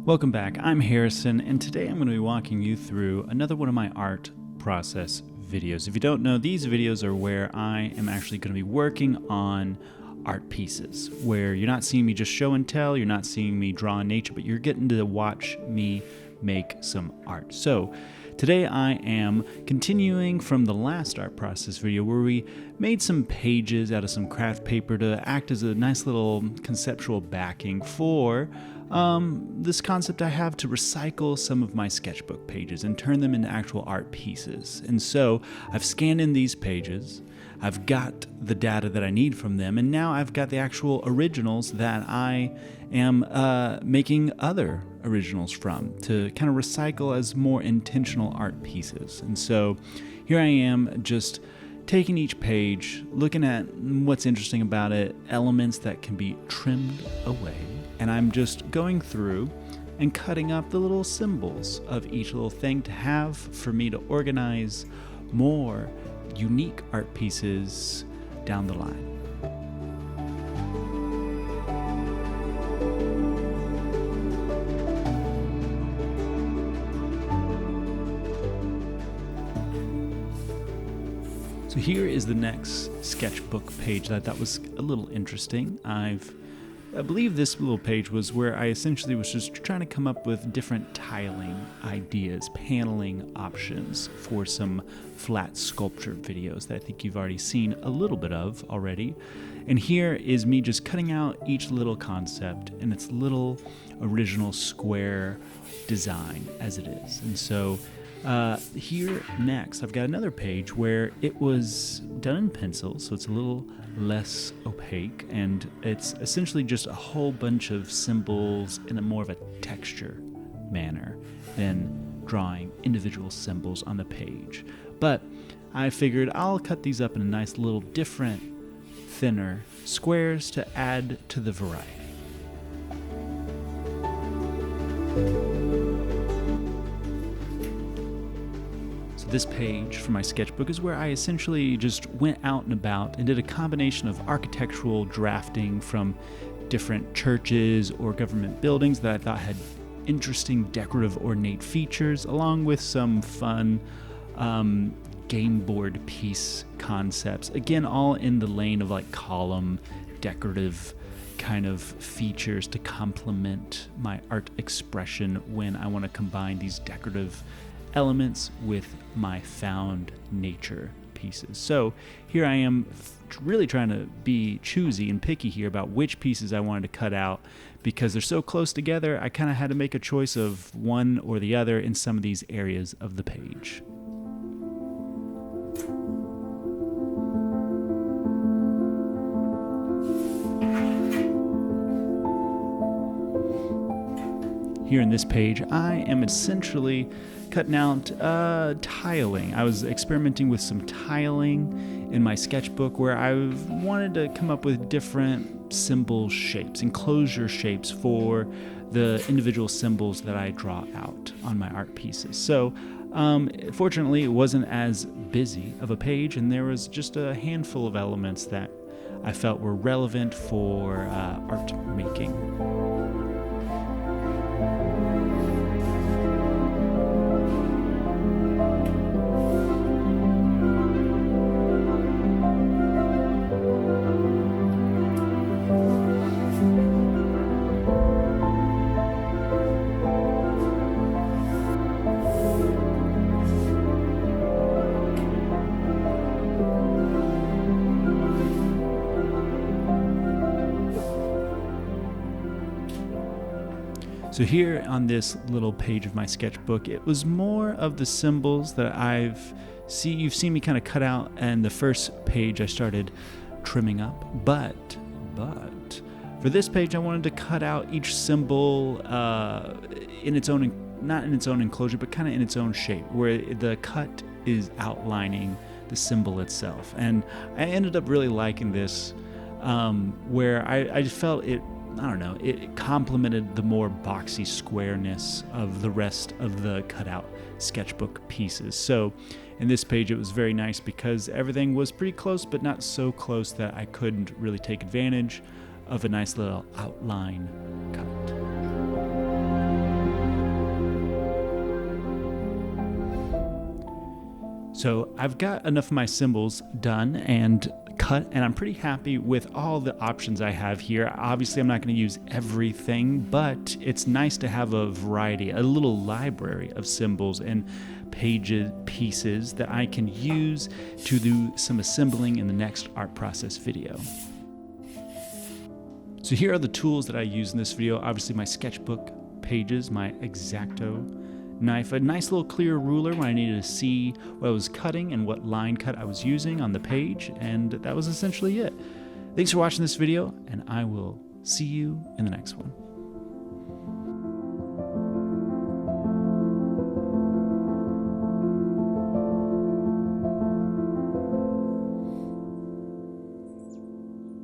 Welcome back, I'm Harrison, and today I'm going to be walking you through another one of my art process videos. If you don't know, these videos are where I am actually going to be working on art pieces, where you're not seeing me just show and tell, you're not seeing me draw in nature, but you're getting to watch me make some art. So today I am continuing from the last art process video where we made some pages out of some craft paper to act as a nice little conceptual backing for this concept I have to recycle some of my sketchbook pages and turn them into actual art pieces. And so I've scanned in these pages, I've got the data that I need from them, and now I've got the actual originals that I am making other originals from to kind of recycle as more intentional art pieces. And so here I am just taking each page, looking at what's interesting about it, elements that can be trimmed away, and I'm just going through and cutting up the little symbols of each little thing to have for me to organize more unique art pieces down the line. So here is the next sketchbook page that I thought was a little interesting. I believe this little page was where I essentially was just trying to come up with different tiling ideas, paneling options for some flat sculpture videos that I think you've already seen a little bit of already. And here is me just cutting out each little concept in its little original square design as it is. And so here next, I've got another page where it was done in pencil, so it's a little less opaque, and it's essentially just a whole bunch of symbols in a more of a texture manner than drawing individual symbols on the page. But I figured I'll cut these up in a nice little different, thinner squares to add to the variety. This page for my sketchbook is where I essentially just went out and about and did a combination of architectural drafting from different churches or government buildings that I thought had interesting decorative ornate features, along with some fun game board piece concepts. Again, all in the lane of like column decorative kind of features to complement my art expression when I want to combine these decorative elements with my found nature pieces. So here I am really trying to be choosy and picky here about which pieces I wanted to cut out because they're so close together. I kind of had to make a choice of one or the other in some of these areas of the page. Here in this page, I am essentially cutting out tiling. I was experimenting with some tiling in my sketchbook where I wanted to come up with different symbol shapes, enclosure shapes for the individual symbols that I draw out on my art pieces. So fortunately, it wasn't as busy of a page, and there was just a handful of elements that I felt were relevant for art making. So here on this little page of my sketchbook, it was more of the symbols that you've seen me kind of cut out, and the first page I started trimming up. But for this page, I wanted to cut out each symbol in its own, not in its own enclosure, but kind of in its own shape, where the cut is outlining the symbol itself. And I ended up really liking this, where I felt it complemented the more boxy squareness of the rest of the cutout sketchbook pieces. So in this page, it was very nice because everything was pretty close, but not so close that I couldn't really take advantage of a nice little outline cut. So I've got enough of my symbols done and cut, and I'm pretty happy with all the options I have here. Obviously, I'm not going to use everything, but it's nice to have a variety, a little library of symbols and pieces that I can use to do some assembling in the next art process video. So here are the tools that I use in this video. Obviously my sketchbook pages, my X-Acto knife, a nice little clear ruler when I needed to see what I was cutting and what line cut I was using on the page, and that was essentially it. Thanks for watching this video, and I will see you in the next one.